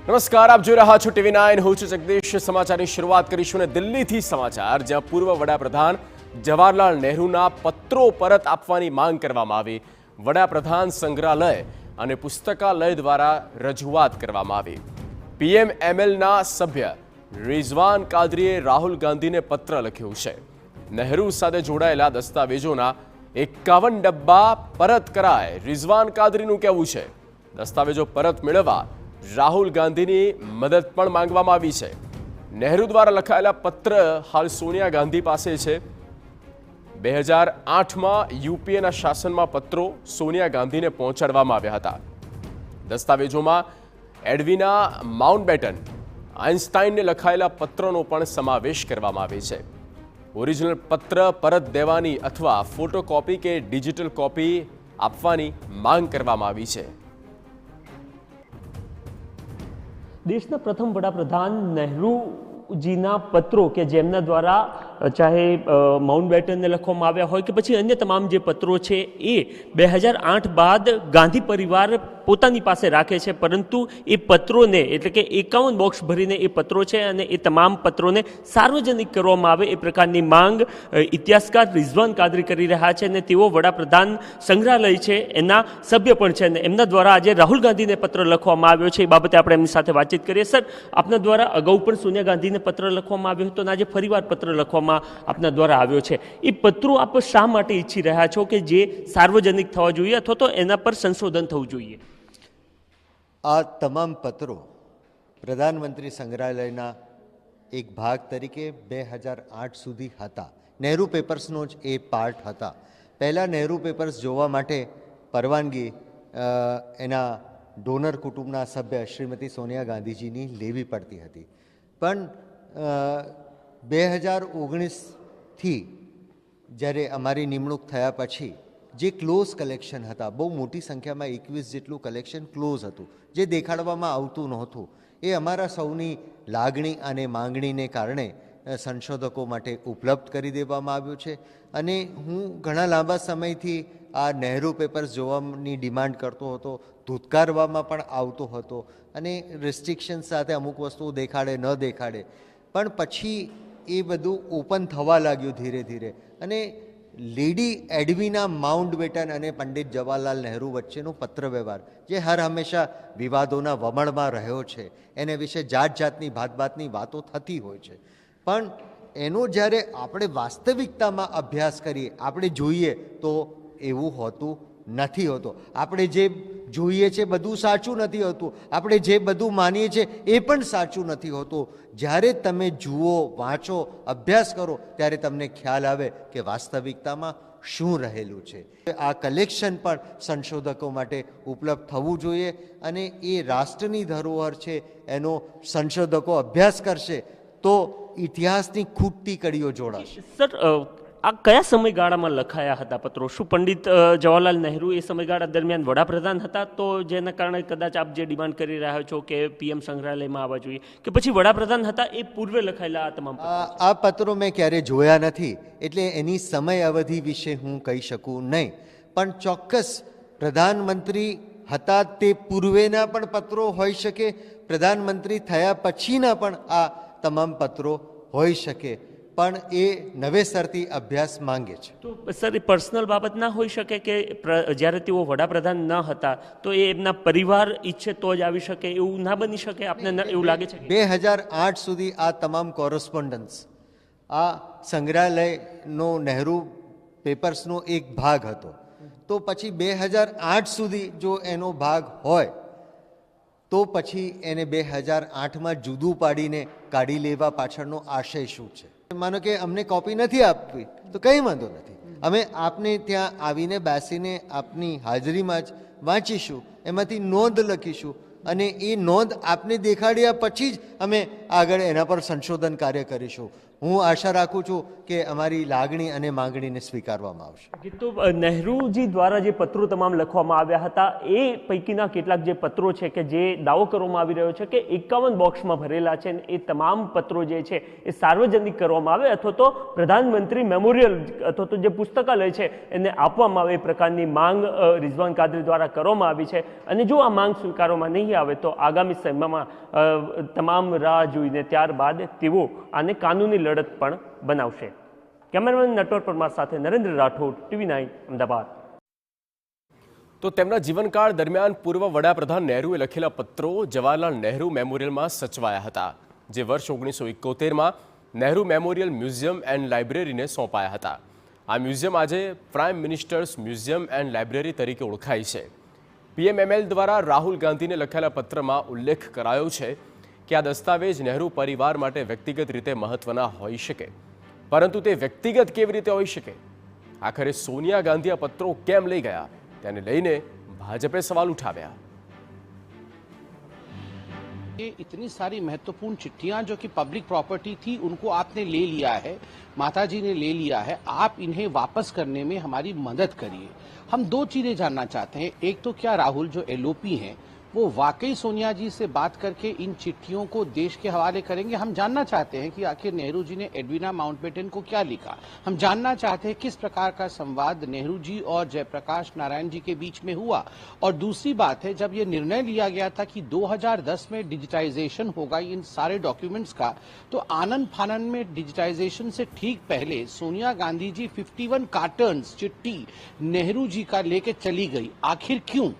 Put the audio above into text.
નમસ્કાર, આપ જોઈ રહ્યા છો TV9. હું છું જગદીશ. સમાચારની શરૂઆત કરીશું ને દિલ્હીથી સમાચાર, જ્યાં પૂર્વ વડાપ્રધાન જવાહરલાલ નહેરુના પત્રો પરત આપવાની માંગ કરવામાં આવી. વડાપ્રધાન સંગ્રહાલય અને પુસ્તકાલય દ્વારા રજૂઆત કરવામાં આવી. PMMLના સભ્ય રિઝવાન કાદરીએ રાહુલ ગાંધીને પત્ર લખ્યું છે. નહેરુ સાથે જોડાયેલા દસ્તાવેજોના 51 ડબ્બા પરત કરાય, રિઝવાન કાદરીનું કહેવું છે. દસ્તાવેજો પરત મેળવવા રાહુલ ગાંધીની મદદ પણ માંગવામાં આવી છે. નહેરુ દ્વારા લખાયેલા પત્ર હાલ સોનિયા ગાંધી પાસે છે. 2008માં UPAના શાસનમાં પત્રો સોનિયા ગાંધીને પહોંચાડવામાં આવ્યા હતા. દસ્તાવેજોમાં એડવિના માઉન્ટબેટન આઇન્સ્ટાઇનને લખાયેલા પત્રનો પણ સમાવેશ કરવામાં આવે છે. ઓરિજિનલ પત્ર પરત દેવાની અથવા ફોટોકોપી કે ડિજિટલ કોપી આપવાની માંગ કરવામાં આવી છે. દેશના પ્રથમ વડાપ્રધાન નહેરુજીના પત્રો કે જેમના દ્વારા ચાહે માઉન્ટબેટનને લખવામાં આવ્યા હોય કે પછી અન્ય તમામ જે પત્રો છે એ 2008 બાદ ગાંધી પરિવાર પોતાની પાસે રાખે છે, પરંતુ એ પત્રોને એટલે કે 51 બોક્સ ભરીને એ પત્રો છે અને એ તમામ પત્રોને સાર્વજનિક કરવામાં આવે એ પ્રકારની માંગ ઇતિહાસકાર રિઝવાન કાદરી કરી રહ્યા છે. અને તેઓ વડાપ્રધાન સંગ્રહાલય છે એના સભ્ય પણ છે અને એમના દ્વારા આજે રાહુલ ગાંધીને પત્ર લખવામાં આવ્યો છે. એ બાબતે આપણે એમની સાથે વાતચીત કરીએ. સર, આપના દ્વારા અગાઉ પણ સોનિયા ગાંધીને પત્ર લખવામાં આવ્યો હતો અને આજે ફરીવાર પત્ર લખવામાં આપના દ્વારા આવ્યો છે. એ પત્રો આપ શા માટે ઈચ્છી રહ્યા છો કે જે સાર્વજનિક થવા જોઈએ અથવા તો એના પર સંશોધન થવું જોઈએ? આ તમામ પત્રો પ્રધાનમંત્રી સંગ્રહાલયના એક ભાગ તરીકે 2008 સુધી હતા. નહેરુ પેપર્સનો જ એ પાર્ટ હતા. પહેલાં નહેરુ પેપર્સ જોવા માટે પરવાનગી એના ડોનર કુટુંબના સભ્ય શ્રીમતી સોનિયા ગાંધીજીની લેવી પડતી હતી. પણ 2019થી જ્યારે અમારી નિમણૂક થયા પછી જે ક્લોઝ કલેક્શન હતા, બહુ મોટી સંખ્યામાં 21 જેટલું કલેક્શન ક્લોઝ હતું, જે દેખાડવામાં આવતું નહોતું, એ અમારા સૌની લાગણી અને માંગણીને કારણે સંશોધકો માટે ઉપલબ્ધ કરી દેવામાં આવ્યું છે. અને હું ઘણા લાંબા સમયથી આ નહેરુ પેપર્સ જોવાની ડિમાન્ડ કરતો હતો, ધૂતકારવામાં પણ આવતો હતો અને રિસ્ટ્રિક્શન સાથે અમુક વસ્તુઓ દેખાડે ન દેખાડે, પણ પછી એ બધું ઓપન થવા લાગ્યું ધીરે ધીરે. અને લેડી એડવિના માઉન્ટબેટન અને પંડિત જવાહરલાલ નહેરુ વચ્ચેનો પત્ર વ્યવહાર જે હર હંમેશા વિવાદોના વમળમાં રહ્યો છે, એને વિશે જાત જાતની ભાતભાતની વાતો થતી હોય છે, પણ એનો જ્યારે આપણે વાસ્તવિકતામાં અભ્યાસ કરીએ, આપણે જોઈએ તો એવું હોતું નથી હોતું. આપણે જે જોઈએ છે બધું સાચું નથી હોતું, આપણે જે બધું માનીએ છીએ એ પણ સાચું નથી હોતું. જ્યારે તમે જુઓ, વાંચો, અભ્યાસ કરો ત્યારે તમને ખ્યાલ આવે કે વાસ્તવિકતામાં શું રહેલું છે. આ કલેક્શન પણ સંશોધકો માટે ઉપલબ્ધ થવું જોઈએ અને એ રાષ્ટ્રની ધરોહર છે, એનો સંશોધકો અભ્યાસ કરશે તો ઇતિહાસની ખૂટતી કડીઓ જોડાશે. સર, આ કયા સમયગાળામાં લખાયા હતા પત્રો? શું પંડિત જવાહરલાલ નહેરુ એ સમયગાળા દરમિયાન વડાપ્રધાન હતા તો જેના કારણે કદાચ આપ જે ડિમાન્ડ કરી રહ્યા છો કે PM સંગ્રહાલયમાં આવવા જોઈએ, કે પછી વડાપ્રધાન હતા એ પૂર્વે લખાયેલા આ તમામ? આ પત્રો મેં ક્યારેય જોયા નથી, એટલે એની સમય અવધિ વિશે હું કહી શકું નહીં. પણ ચોક્કસ પ્રધાનમંત્રી હતા તે પૂર્વેના પણ પત્રો હોઈ શકે, પ્રધાનમંત્રી થયા પછીના પણ આ તમામ પત્રો હોઈ શકે, પણ એ નવેસરથી અભ્યાસ માંગે છે. તો સર, એ પર્સનલ બાબત ના હોઈ શકે કે જ્યારે તેઓ વડાપ્રધાન ન હતા તો એ એમના પરિવાર ઈચ્છે તો જ આવી શકે, એવું ના બની શકે? આપને એવું લાગે છે? 2008 સુધી આ તમામ કોરસ્પોન્ડન્સ આ સંગ્રહાલયનો નહેરુ પેપર્સનો એક ભાગ હતો. તો પછી 2008 સુધી જો એનો ભાગ હોય તો પછી એને 2008માં જુદું પાડીને કાઢી લેવા પાછળનો આશય શું છે? માનો કે અમને કોપી નથી આપવી તો કંઈ વાંધો નથી, અમે આપને ત્યાં આવીને બેસીને આપની હાજરીમાં જ વાંચીશું, એમાંથી નોંધ લખીશું અને એ નોંધ આપને દેખાડ્યા પછી જ અમે આગળ એના પર સંશોધન કાર્ય કરીશું. હું આશા રાખું છું કે અમારી લાગણી અને માંગણીને સ્વીકારવામાં આવશે. તો નહેરુજી દ્વારા જે પત્રો તમામ લખવામાં આવ્યા હતા એ પૈકીના કેટલાક જે પત્રો છે કે જે દાવો કરવામાં આવી રહ્યો છે કે 51 બોક્સમાં ભરેલા છે, એ તમામ પત્રો જે છે એ સાર્વજનિક કરવામાં આવે અથવા તો પ્રધાનમંત્રી મેમોરિયલ અથવા તો જે પુસ્તકાલય છે એને આપવામાં આવે એ પ્રકારની માંગ રિઝવાન કાદરી દ્વારા કરવામાં આવી છે. અને જો આ માંગ સ્વીકારવામાં નહીં આવે તો આગામી સમયમાં તમામ રાહ જોઈને ત્યારબાદ તેઓ આને કાનૂની લડત પણ બનાવશે. કેમેરામેન નટવર પરમાર સાથે નરેન્દ્ર રાઠોડ, TV9 અમદાવાદ. તો તેમના જીવનકાળ દરમિયાન પૂર્વ વડાપ્રધાન નહેરુએ લખેલા પત્રો જવાહરલાલ નહેરુ મેમોરિયલમાં સચવાયા હતા, જે વર્ષ 1971માં નહેરુ મેમોરિયલ મ્યુઝિયમ એન્ડ લાઇબ્રેરીને સોંપાયા હતા. આ મ્યુઝિયમ આજે prime ministers museum and library તરીકે ઓળખાય છે. PMML દ્વારા રાહુલ ગાંધીને લખેલા પત્રમાં ઉલ્લેખ કરાયો છે કે આ દસ્તાવેજ નહેરુ પરિવાર માટે વ્યક્તિગત રીતે મહત્વના હોઈ શકે, પરંતુ તે વ્યક્તિગત કેવી રીતે હોઈ શકે? આખરે સોનિયા ગાંધી આ પત્રો કેમ લઈ ગયા તેને લઈને ભાજપે સવાલ ઉઠાવ્યા. ये इतनी सारी महत्वपूर्ण चिट्ठियां जो कि पब्लिक प्रॉपर्टी थी उनको आपने ले लिया है, माताजी ने ले लिया है, आप इन्हें वापस करने में हमारी मदद करिए. हम दो चीजें जानना चाहते हैं. एक तो क्या राहुल जो एलओपी हैं वो वाकई सोनिया जी से बात करके इन चिट्ठियों को देश के हवाले करेंगे? हम जानना चाहते हैं कि आखिर नेहरू जी ने एडवीना माउंटबेटन को क्या लिखा. हम जानना चाहते हैं किस प्रकार का संवाद नेहरू जी और जयप्रकाश नारायण जी के बीच में हुआ. और दूसरी बात है, जब ये निर्णय लिया गया था कि 2010 में डिजिटाइजेशन होगा इन सारे डॉक्यूमेंट्स का, तो आनंद फानन में डिजिटाइजेशन से ठीक पहले सोनिया गांधी जी 51 कार्टन्स चिट्ठी नेहरू जी का लेके चली गई. आखिर क्यों?